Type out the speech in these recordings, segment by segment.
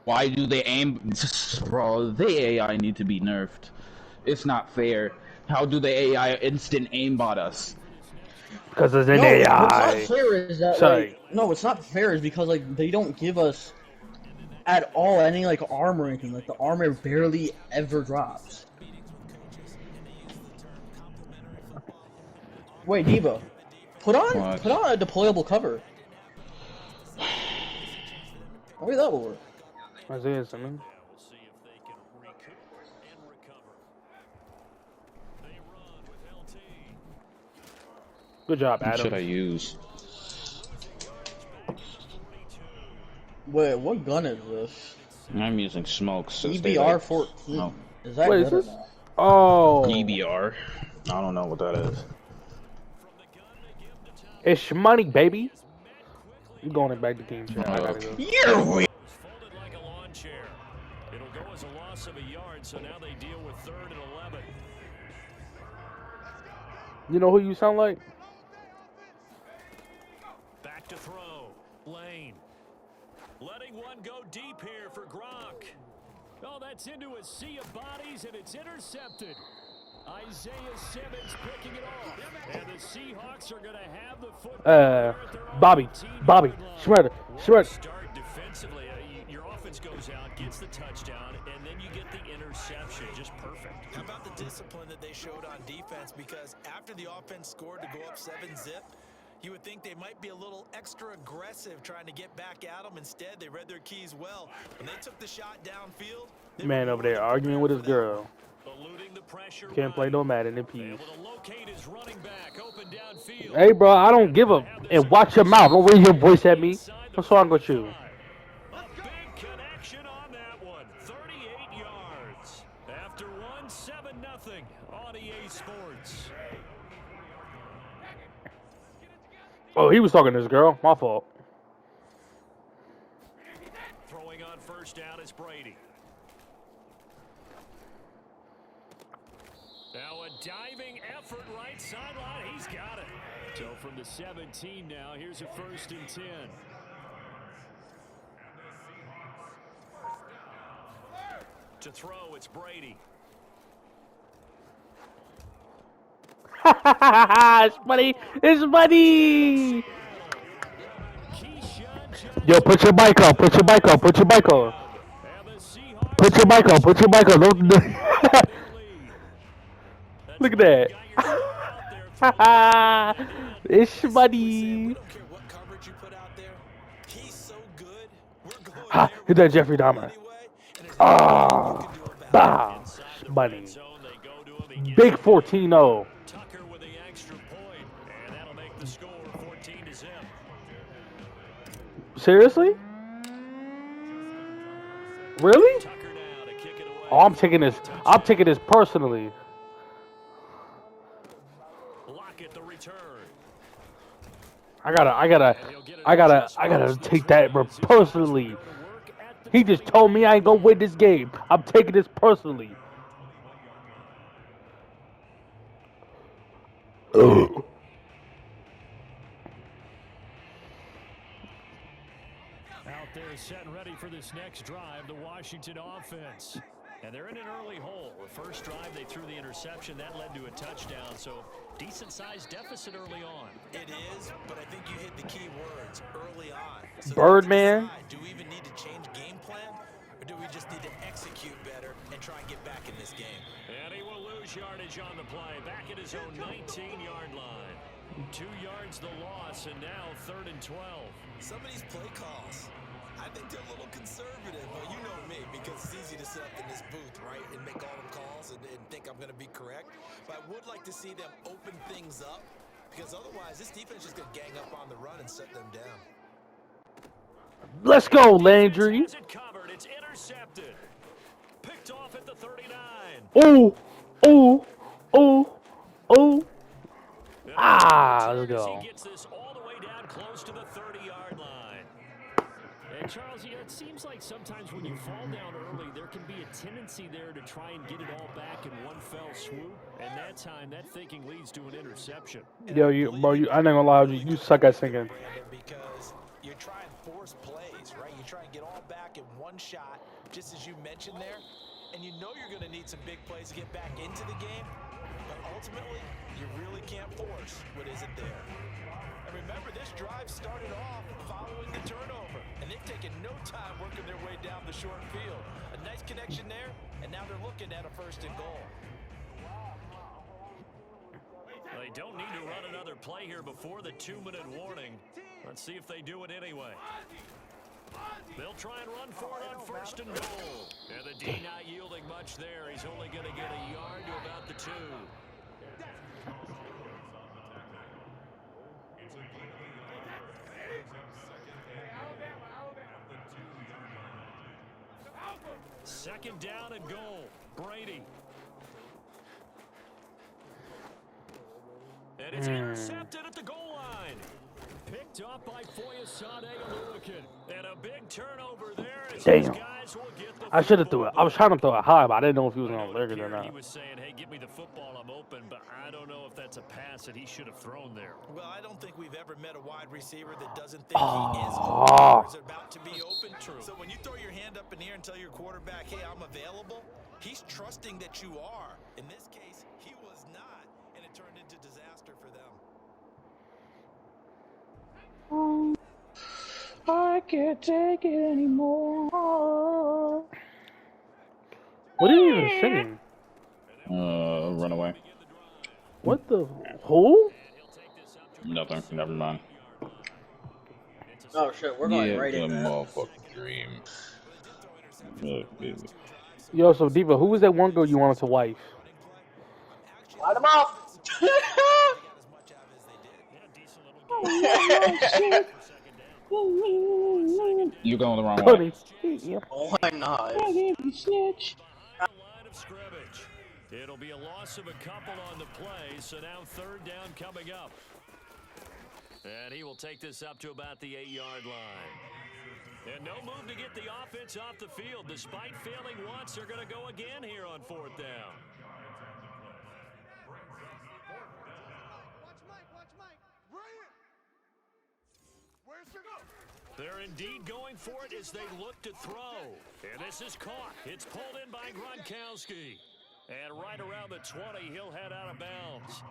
Why do they aim? Bro, the AI need to be nerfed. It's not fair. How do the AI instant aimbot us? Because it's an No, AI. what's not fair is that Sorry. like no, what's not fair is because like they don't give us at all any like armor or anything. Like the armor barely ever drops. Wait, Diva, put on a deployable cover. Maybe that will work. Isaiah Simmons. Good job, Adam. What should I use? Wait, what gun is this? I'm using smokes. EBR 14. No. Is that What good is or this? not? Oh. EBR. I don't know what that is. It's money, baby. You going back to team chat. I gotta go. You're weird. Folded like a lawn chair. It'll go as a loss of a yard, so now they deal with 3rd and 11. You know who you sound like? Back to throw. Lane. Letting one go deep here for Gronk. Oh, that's into a sea of bodies, and it's intercepted. Isaiah Simmons picking it off. And the Seahawks are going to have the football. Bobby. Shredder. Start defensively. Your offense goes out, gets the touchdown, and then you get the interception. Just perfect. How about the discipline that they showed on defense? Because after the offense scored to go up 7-zip, you would think they might be a little extra aggressive trying to get back at them. Instead, they read their keys well. When they took the shot downfield, Man over there arguing with his girl. Can't play no Madden in peace. Hey, bro, I don't give a... And watch your mouth. Don't raise your voice at me. What's wrong with you? A big connection on that one. 38 yards. After 7-0 on EA Sports. Oh, he was talking to his girl. My fault. Throwing on first down is Brady. Now a diving effort right sideline. He's got it. So from the 17 now, here's a 1st and 10. To throw, it's Brady. It's funny. It's funny. Yo, put your bike on. Put your bike on. Put your bike on. Put your bike on. Put your bike on. Look at that. It's funny. Ha, hit that Jeffrey Dahmer. Ah, bah, bunny. Big 14-0. Tucker with the extra point, and that'll make the score 14-0. Seriously? Really? Tucker now to kick it away. Oh, I'm taking this personally. Lockett the return. I gotta take that personally. He just told me I ain't gonna win this game. I'm taking this personally. Out there set and ready for this next drive, the Washington offense. And they're in an early hole. The first drive, they threw the interception. That led to a touchdown, so decent-sized deficit early on. It is, but I think you hit the key words early on. So Birdman. Do we even need to change game plan, or do we just need to execute better and try and get back in this game? And he will lose yardage on the play. Back at his own 19-yard line. 2 yards the loss, and now 3rd and 12. Some of these play calls, I think they're a little conservative. Well, you know me, because it's easy to sit up in this booth, right, and make all them calls and think I'm going to be correct. But I would like to see them open things up, because otherwise this defense is just going to gang up on the run and set them down. Let's go, Landry. It's covered. It's intercepted. Picked off at the 39. Oh. Ah, let's go. He gets this all the way down close to the 30-yard line. And Charles, it seems like sometimes when you fall down early, there can be a tendency there to try and get it all back in one fell swoop. And that time, that thinking leads to an interception. Yo, I'm not gonna lie with you. You suck at singing. Because you're trying to force plays, right? You try and get all back in one shot just as you mentioned there, and you know you're going to need some big plays to get back into the game, but ultimately, you really can't force what isn't there. And remember, this drive started off following the turnover, and they've taken no time working their way down the short field. A nice connection there, and now they're looking at a 1st and goal. They don't need to run another play here before the 2-minute warning. Let's see if they do it anyway. They'll try and run for it on 1st and goal. And the D not yielding much there. He's only going to get a yard to about the 2. Second down and goal. Brady. And it's intercepted at the goal line. Picked off by Foyesade Aluakin. And a big turnover there as these guys will get the I should have threw it. I was trying to throw it high, but I didn't know if he was going to lick it or not. He was saying, hey, give me the football, I'm open, but I don't know if that's a pass that he should have thrown there. Well, I don't think we've ever met a wide receiver that doesn't think he is open or is about to be open. True. So when you throw your hand up in the air and tell your quarterback, hey, I'm available, he's trusting that you are. In this case, he was not, and it turned into disaster for them. I can't take it anymore. What are you even singing? Runaway. What the? Who? Nothing. Never mind. Oh shit, we're going right in there. Motherfucking dream. Yo, so Diva, who was that one girl you wanted to wife? Light them off! You're going the wrong way. Oh my god. Snitch. Line of scrimmage. It'll be a loss of a couple on the play, so now 3rd down coming up. And he will take this up to about the 8-yard line. And no move to get the offense off the field. Despite failing once, they're going to go again here on 4th down. They're indeed going for it as they look to throw. And this is caught. It's pulled in by Gronkowski. And right around the 20, he'll head out of bounds.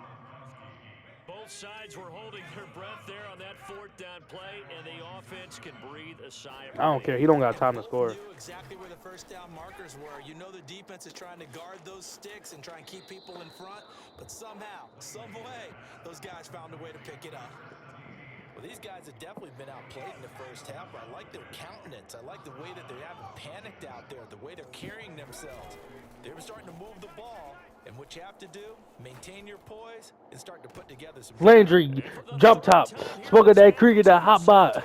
Both sides were holding their breath there on that 4th down play, and the offense can breathe a sigh of relief. I don't care. He don't got time to score. Knew exactly where the 1st down markers were. You know the defense is trying to guard those sticks and try and keep people in front, but somehow, some way, those guys found a way to pick it up. Well, these guys have definitely been outplayed in the 1st half, but I like their countenance. I like the way that they haven't panicked out there, the way they're carrying themselves. They were starting to move the ball, and what you have to do, maintain your poise and start to put together some... Landry, jump top. Spoke of that cricket, that hot bot.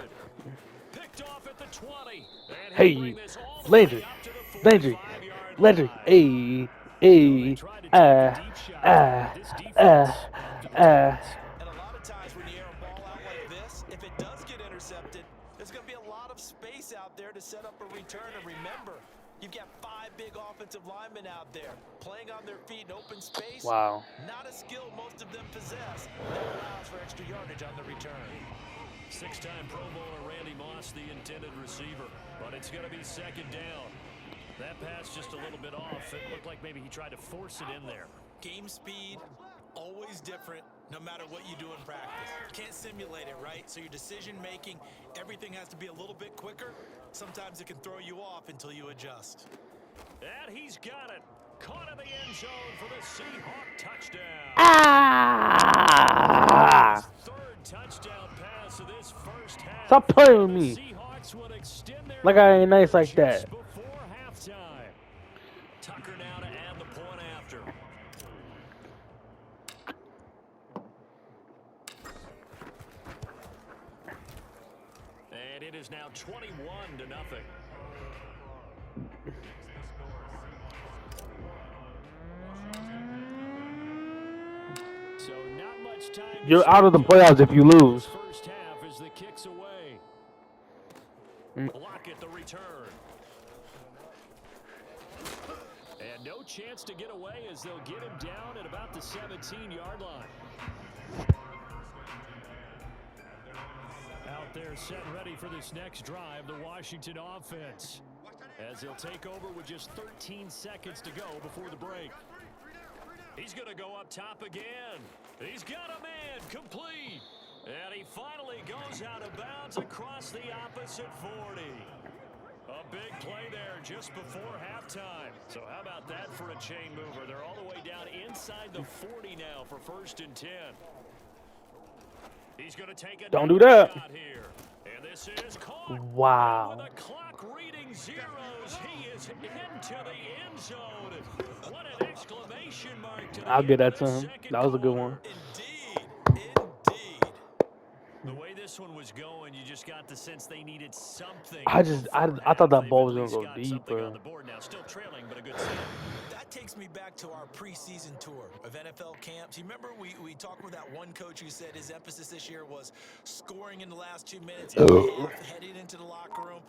Hey, Landry, Landry, Landry, hey, hey, And a lot of times when you air a ball out like this, if it does get intercepted, there's going to be a lot of space out there to set up a return. And remember, you've got 5 big offensive linemen out there playing on their feet in open space. Wow. Not a skill most of them possess. That allows for extra yardage on the return. 6-time Pro Bowler Randy Moss, the intended receiver. But it's going to be 2nd down. That pass just a little bit off. It looked like maybe he tried to force it in there. Game speed, always different, no matter what you do in practice. Can't simulate it, right? So your decision making, everything has to be a little bit quicker. Sometimes it can throw you off until you adjust. And he's got it. Caught in the end zone for the Seahawk touchdown. Ah! 3rd touchdown pass of this 1st half. Stop playing with me. Seahawks would extend their Like I ain't nice like that. just before halftime. Tucker now to add the point after. And it is now 21-0. So not much time. You're out of the playoffs if you lose. 1st half as the kicks away. Block at the return. And no chance to get away as they'll get him down at about the 17-yard line. Out there set ready for this next drive, the Washington offense. as he'll take over with just 13 seconds to go before the break. He's going to go up top again. He's got a man complete. And he finally goes out of bounds across the opposite 40. A big play there just before halftime. So how about that for a chain mover? They're all the way down inside the 40 now for 1st and 10. He's going to take a Don't do that. shot here. And this is caught. Wow. With the clock reading zeros, he is into the end zone. What an exclamation mark to the I'll give end that of to the him. second That was a good one. quarter. The way this one was going, you just got the sense they needed something. I thought that ball was They've gonna at go least got something deeper. on the board now, still trailing, but a good set. That takes me back to our preseason tour of NFL camps. You remember we talked with that one coach who said his emphasis this year was scoring in the last 2 minutes, heading into the locker room.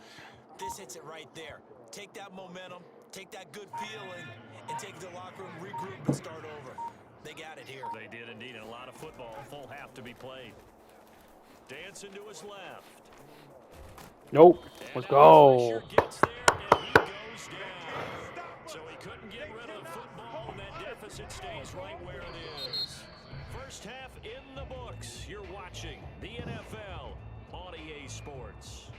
This hits it right there. Take that momentum, take that good feeling, and take it to the locker room, regroup, and start over. They got it here. They did indeed, and a lot of football, full half to be played. Dancing to his left. Nope. Let's go. Pressure gets there, and he goes down. So he couldn't get rid of the football, and that deficit stays right where it is. First half in the books. You're watching the NFL on EA Sports.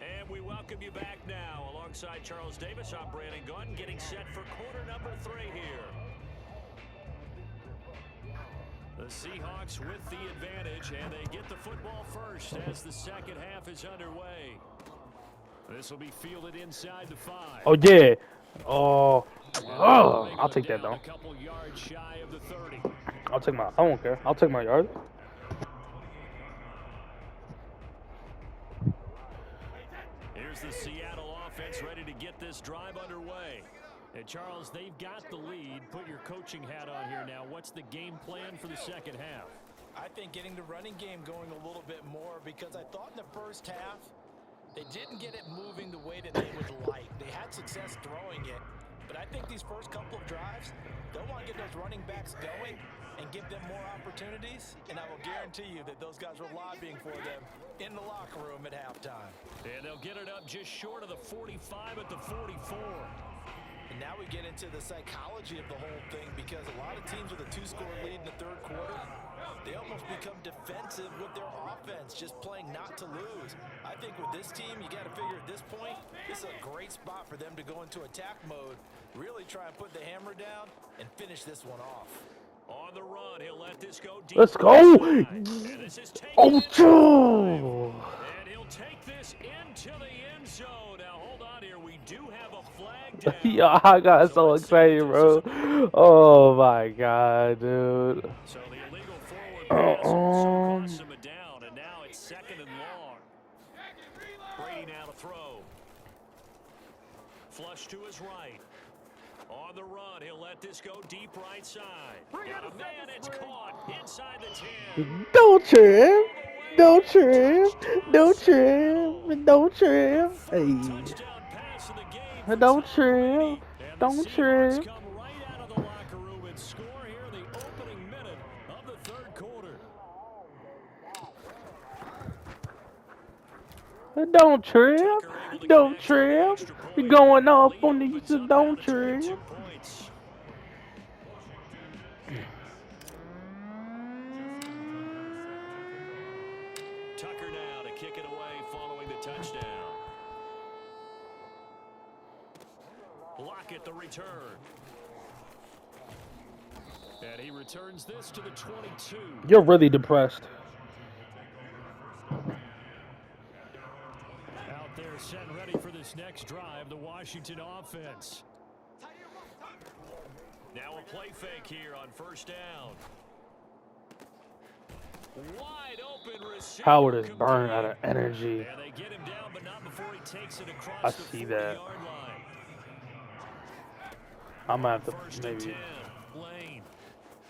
And we welcome you back now. Alongside Charles Davis, I'm Brandon Gunn, getting set for quarter number 3 here. The Seahawks with the advantage, and they get the football first as the second half is underway. This will be fielded inside the 5. Oh yeah. Oh. I'll take that though. A couple yards shy of the 30. I won't care. I'll take my yard. Here's the Seattle offense ready to get this drive underway. And Charles, they've got the lead. Put your coaching hat on here now. What's the game plan for the second half? I think getting the running game going a little bit more, because I thought in the first half they didn't get it moving the way that they would like. They had success throwing it, but I think these first couple of drives, they'll want to get those running backs going and give them more opportunities, and I will guarantee you that those guys were lobbying for them in the locker room at halftime. And they'll get it up just short of the 45 at the 44. And now we get into the psychology of the whole thing, because a lot of teams with a 2-score lead in the third quarter, they almost become defensive with their offense, just playing not to lose. I think with this team, you got to figure at this point, this is a great spot for them to go into attack mode, really try and put the hammer down and finish this one off. On the run, he'll let this go deep. Let's go. Oh, Joe. And he'll take this into the end zone. Now, hold on here. We do have a flag down. Yeah, I got so excited, bro. Oh my god, dude. So the illegal forward pass also cost him a down, and now it's 2nd and long. Brady now to throw. Flush to his right. On the run, he'll let this go deep right side. Got a man, it's caught inside the 10. Don't trim. Don't trim. Don't trim. Don't trim. Hey. Touchdown pass of the game for Don't Tom trim. Brady. And Don't the trim. Seahawks come right out of the locker room and score here in the opening minute of the third quarter. Don't trim. Don't trim. You're going off on these. Don't trim. 2 points. Tucker now to kick it away following the touchdown. Lockett the return. And he returns this to the 22. You're really depressed. Out there set ready for this next drive, the Washington offense. Now a play fake here on first down. Wide open receiver. Howard is burning out of energy. And they get him down, but not before he takes it across I the see 40-yard that. line. I'm gonna have to First and maybe. 10. Lane.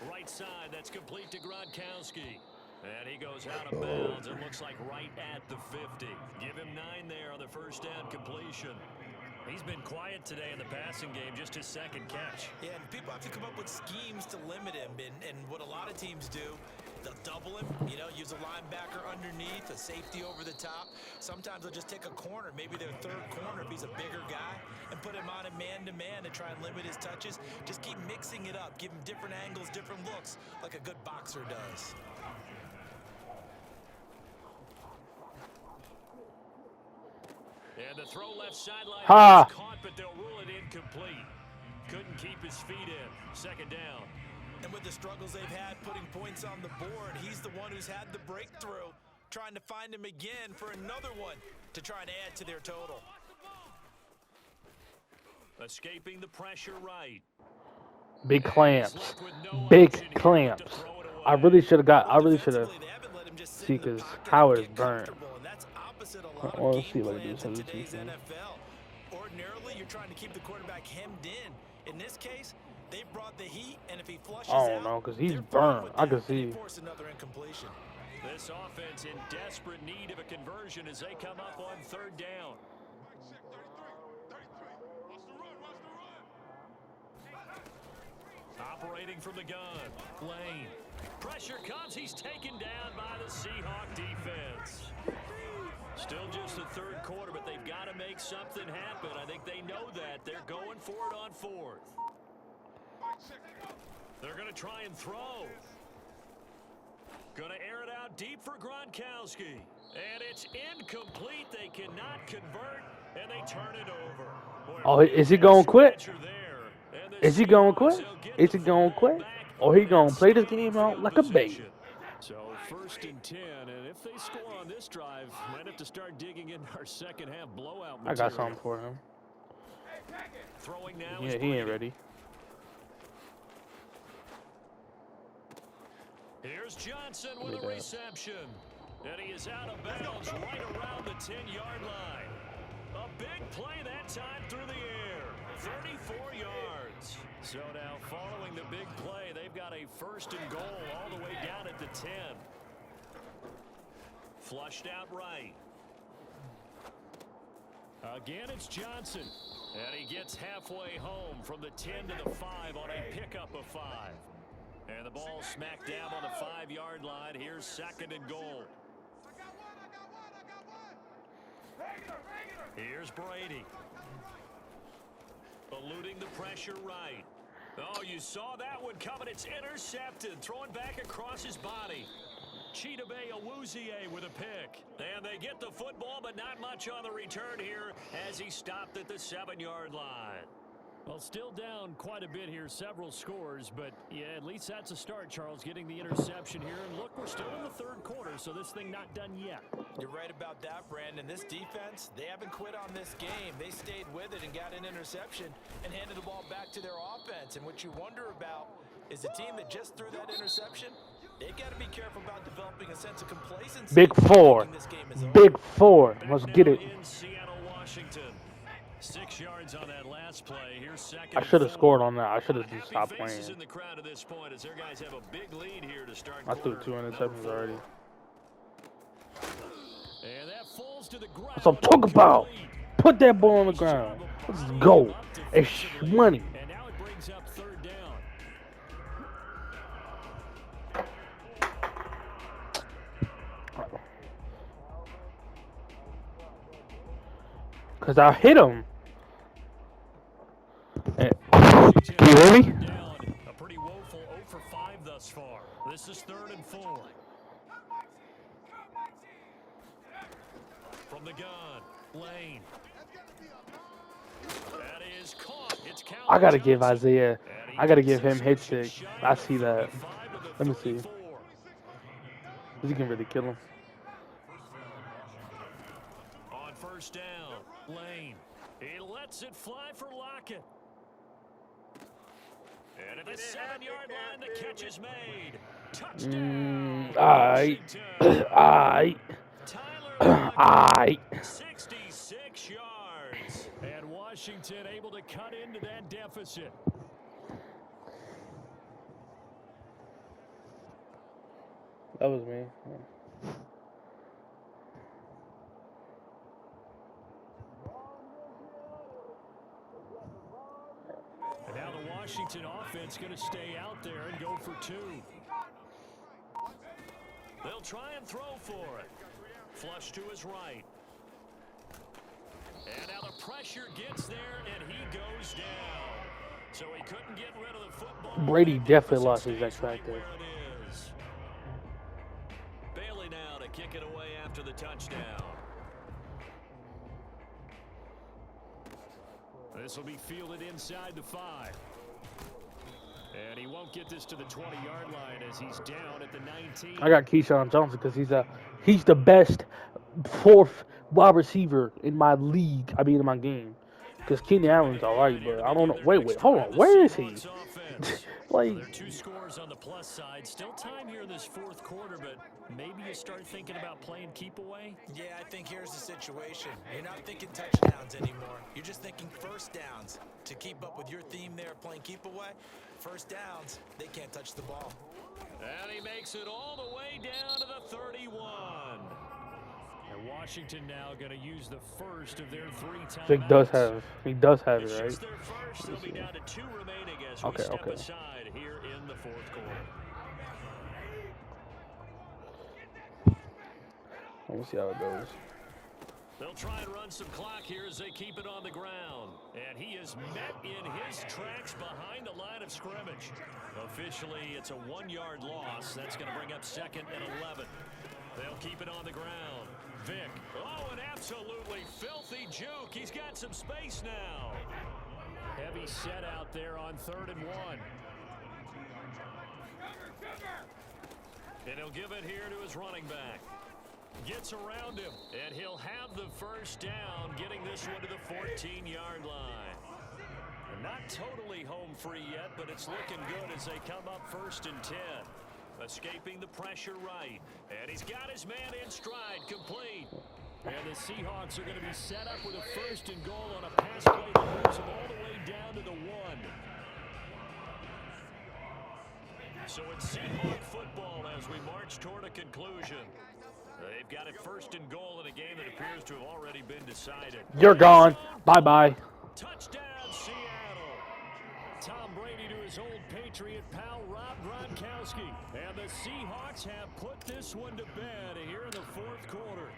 Right side, that's complete to Gronkowski. And he goes out of bounds. It looks like right at the 50. Give him 9 there on the first down completion. He's been quiet today in the passing game, just his second catch. Yeah, and people have to come up with schemes to limit him, and what a lot of teams do They'll double him, you know, use a linebacker underneath, a safety over the top. Sometimes they'll just take a corner, maybe their third corner if he's a bigger guy, and put him on a man-to-man to try and limit his touches. Just keep mixing it up, give him different angles, different looks, like a good boxer does. And the throw left sideline Ha! caught, but they'll rule it incomplete. Couldn't keep his feet in. Second down. And with the struggles they've had putting points on the board, he's the one who's had the breakthrough, trying to find him again for another one to try and add to their total. Escaping the pressure right. Big clamps. Big clamps. I really should have. See, because Howard is burnt. Oh, let's see what I do. Ordinarily, you're trying to keep the quarterback hemmed in. In this case, they brought the heat, and if he flushes I don't know, because he's burnt. I can see. This offense in desperate need of a conversion as they come up on third down. Operating from the gun, Lane. Pressure comes. He's taken down by the Seahawk defense. Still just the third quarter, but they've got to make something happen. I think they know that. They're going for it on fourth. They're going to try and throw. Going to air it out deep for Gronkowski. And it's incomplete. They cannot convert, and they turn it over. Oh, is he going to quit? Is he going to quit? Is he going to quit? Or he going to play this game out like a baby? So 1st and 10, and if they score on this drive, might have to start digging in our second half blowout material. I got something for him. Throwing now Yeah, he ain't ready. Here's Johnson with a reception. And he is out of bounds right around the 10-yard line. A big play that time through the air. 34 yards. So now following the big play, they've got a 1st and goal all the way down at the 10. Flushed out right. Again, it's Johnson. And he gets halfway home from the 10 to the 5 on a pickup of 5. And the ball smacked down on the 5-yard line. Here's 2nd and goal. Here's Brady. Eluding the pressure right. Oh, you saw that one coming. It's intercepted. Throwing back across his body. Chidobe Awuzie with a pick. And they get the football, but not much on the return here as he stopped at the 7-yard line. Well, still down quite a bit here, several scores, but yeah, at least that's a start, Charles, getting the interception here. And look, we're still in the third quarter, so this thing not done yet. You're right about that, Brandon. This defense, they haven't quit on this game. They stayed with it and got an interception and handed the ball back to their offense. And what you wonder about is the team that just threw that interception, they've got to be careful about developing a sense of complacency. Big 4. Big 4. Let's get it. In Seattle, Washington. 6 yards on that last play. Here's 2nd. I should have scored on that. I should have just stopped playing. In the crowd at this point as their guys have a big lead here to start. I threw 2 interceptions already. And that falls to the ground. That's what I'm talking about. Put that ball on the ground. Let's go. It's money. And now it brings up 3rd down. Because I hit him. Hey, you hear me? A pretty woeful 0 for 5 thus far. This is 3rd and 4. From the gun, Lane. That is caught. It's counted. I got to give Isaiah. I got to give him hit stick. I see that. Let me see. He can really kill him. On 1st down, Lane. He lets it fly for Lockett. And at the 7-yard line, the catch is made. Touchdown. Aight. Aight. 66 yards. And Washington able to cut into that deficit. That was me. And now the Washington offense going to stay out there and go for 2. They'll try and throw for it. Flush to his right. And now the pressure gets there, and he goes down. So he couldn't get rid of the football. Brady definitely lost his X factor. Bailey now to kick it away after the touchdown. This will be fielded inside the 5. And he won't get this to the 20-yard line as he's down at the 19. I got Keyshawn Johnson because he's the best fourth wide receiver in my league. I mean, in my game. Because Keenan Allen's all right, but I don't know. Wait, hold on. Where is he? Like, there are 2 scores on the plus side. Still time here in this fourth quarter, but maybe you start thinking about playing keep away. Yeah, I think here's the situation. You're not thinking touchdowns anymore. You're just thinking first downs. To keep up with your theme there, playing keep away, first downs, they can't touch the ball. And he makes it all the way down to the 31. And Washington now going to use the first of their 3 timeouts. Vic does have it, right? Their first. They'll be down to 2 remaining as we step aside here in the fourth quarter. Let me see how it goes. They'll try and run some clock here as they keep it on the ground. And he is met in his tracks behind the line of scrimmage. Officially, it's a 1-yard loss. That's going to bring up 2nd and 11. They'll keep it on the ground. Vic. Oh, an absolutely filthy juke. He's got some space now. Heavy set out there on 3rd and 1. And he'll give it here to his running back. Gets around him, and he'll have the first down, getting this one to the 14-yard line. And not totally home free yet, but it's looking good as they come up 1st and 10. Escaping the pressure right. And he's got his man in stride, complete. And the Seahawks are going to be set up with a 1st and goal on a pass play that moves them all the way down to the 1. So it's Seahawk football as we march toward a conclusion. They've got it 1st and goal in a game that appears to have already been decided. You're gone. Bye-bye. Touchdown, Seattle. Tom Brady to his old Patriot pal, Rob Gronkowski. And the Seahawks have put this one to bed here in the fourth quarter.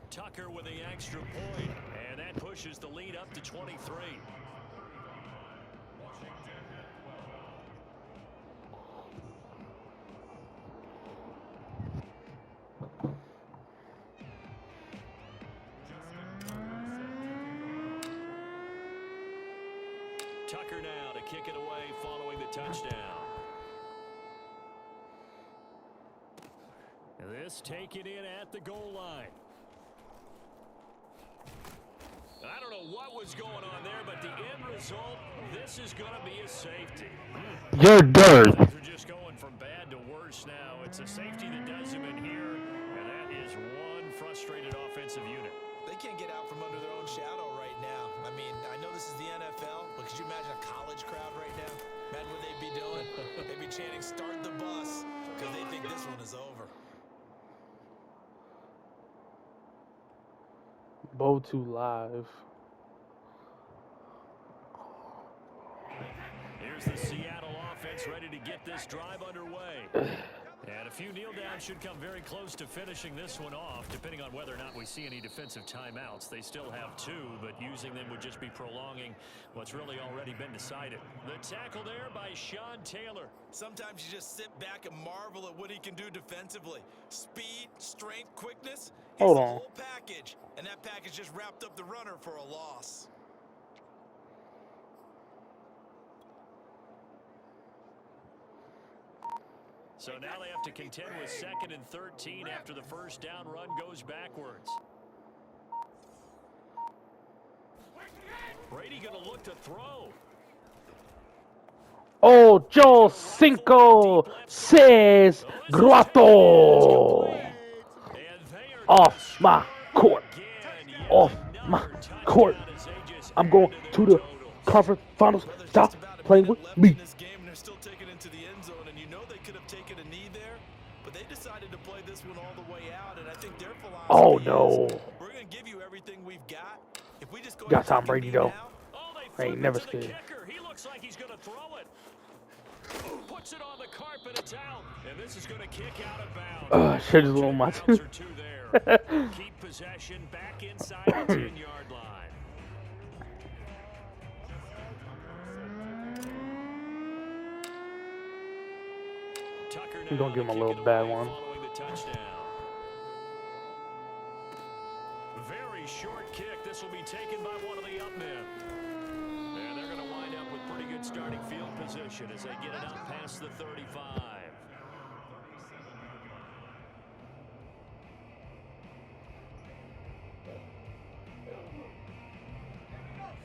Tucker with the extra point, and that pushes the lead up to 23. Tucker now to kick it away following the touchdown. This taken in at the goal line. I don't know what was going on there, but the end result, this is going to be a safety. You're dirt. They're just going from bad to worse now. It's a safety that does him in here, and that is one frustrated offensive unit. They can't get out from under their own shadow right now. I mean, I know this is the NFL, but could you imagine a college crowd right now? Imagine what they'd be doing. They'd be chanting, "Start the bus," because they think this one is over. Bow 2 live. Here's the Seattle offense ready to get this drive underway. And a few kneel downs should come very close to finishing this one off, depending on whether or not we see any defensive timeouts. They still have 2, but using them would just be prolonging what's really already been decided. The tackle there by Sean Taylor. Sometimes you just sit back and marvel at what he can do defensively. Speed, strength, quickness. Hold the on. whole package, and that package just wrapped up the runner for a loss. So now they have to contend with 2nd and 13 after the first down run goes backwards. Brady going to look to throw. Oh, Joe Cinco says Grotto. Off my court. Off my court. I'm going to the conference finals. Stop playing with me. Still taking into the end zone, and you know they could have taken a knee there, but they decided to play this one all the way out, and I think their philosophy is, we're going to give you everything we've got. If we just go Got Tom Brady though. now, I ain't never scared. He looks like he's going to throw it. puts it on the carpet. It's out, and this is going to kick out of bounds. Shit is a little much. Keep possession back inside the 10-yard line. We're going to give him a little bad one. Very short kick. This will be taken by one of the up men. And they're going to wind up with pretty good starting field position as they get it out past the 35.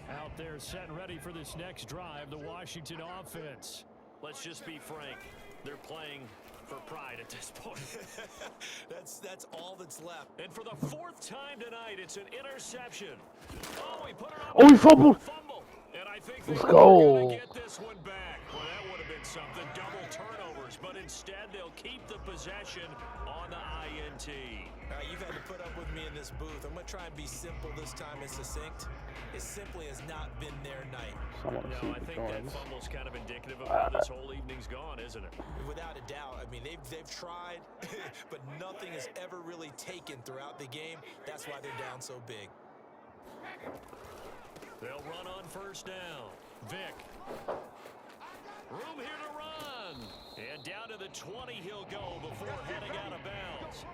Out there set and ready for this next drive, the Washington offense. Let's just be frank. They're playing for pride at this point. that's all that's left. And for the 4th time tonight, it's an interception. Oh, he put it on. Oh, he fumbled. And I think Let's they're go. going to get this one back. Well, that would have been something. Double turnovers, but instead they'll keep the possession on the INT. You've had to put up with me in this booth. I'm going to try and be simple this time and succinct. It simply has not been their night. No, I think that fumble's kind of indicative of how this whole evening's gone, isn't it? Without a doubt. I mean, they've tried, but nothing has ever really taken throughout the game. That's why they're down so big. They'll run on first down. Vic. Room here to run. And down to the 20 he'll go before heading out of bounds.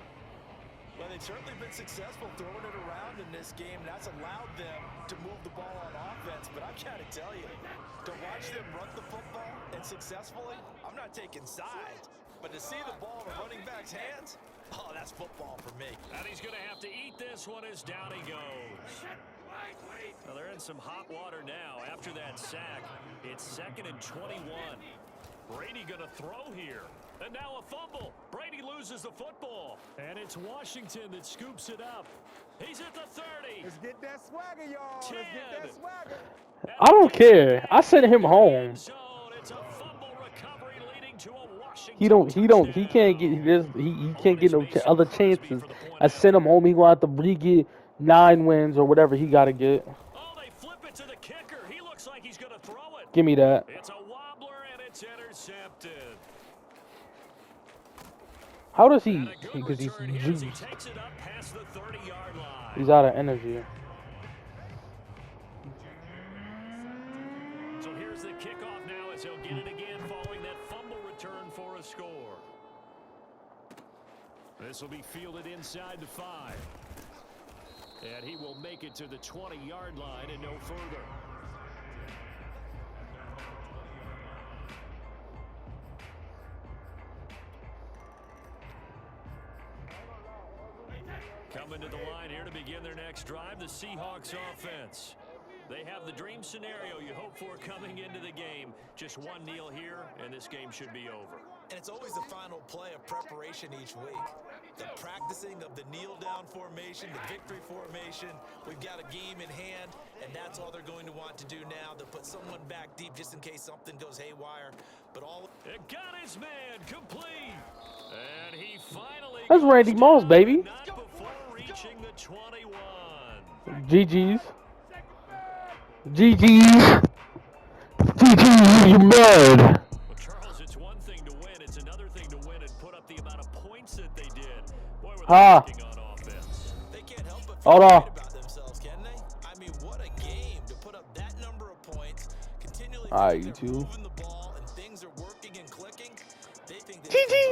Well, they've certainly been successful throwing it around in this game. That's allowed them to move the ball on offense. But I've got to tell you, to watch them run the football and successfully, I'm not taking sides. But to see the ball in the running back's hands, oh, that's football for me. And he's going to have to eat this one as down he goes. Well, they're in some hot water now. After that sack, it's 2nd and 21. Brady going to throw here. And now a fumble. Brady loses the football. And it's Washington that scoops it up. He's at the 30. Let's get that swagger, y'all. Let's get that swagger. I don't care. I sent him home. It's a fumble recovery leading to a Washington He can't get this. He can't get no other chances. I sent him home. He gonna have to re-get 9 wins or whatever he got to get. Oh, they flip it to the kicker. He looks like he's going to throw it. Give me that. It's a wobbler and it's intercepted. How does he? Because he's juiced. He takes it up past the 30-yard line. He's out of energy. So here's the kickoff now as he'll get it again following that fumble return for a score. This will be fielded inside the 5. And he will make it to the 20-yard line and no further. Coming to the line here to begin their next drive, the Seahawks offense. They have the dream scenario you hope for coming into the game. Just one kneel here, and this game should be over. And it's always the final play of preparation each week. The practicing of the kneel-down formation, the victory formation. We've got a game in hand, and that's all they're going to want to do now, to put someone back deep just in case something goes haywire. But all... It got his man complete. And he finally... That's Randy Moss, baby. Not before reaching the 21. GG's. GG's. GG's, you mad. Well, Charles, it's one thing to win. It's another thing to win and put up the amount of points that they did. Boy, were they working on offense. They can't help but Hold feel on. great about themselves, can they? I mean, what a game to put up that number of points, continually All right, moving YouTube. the ball, and things are working and clicking. They think that GG.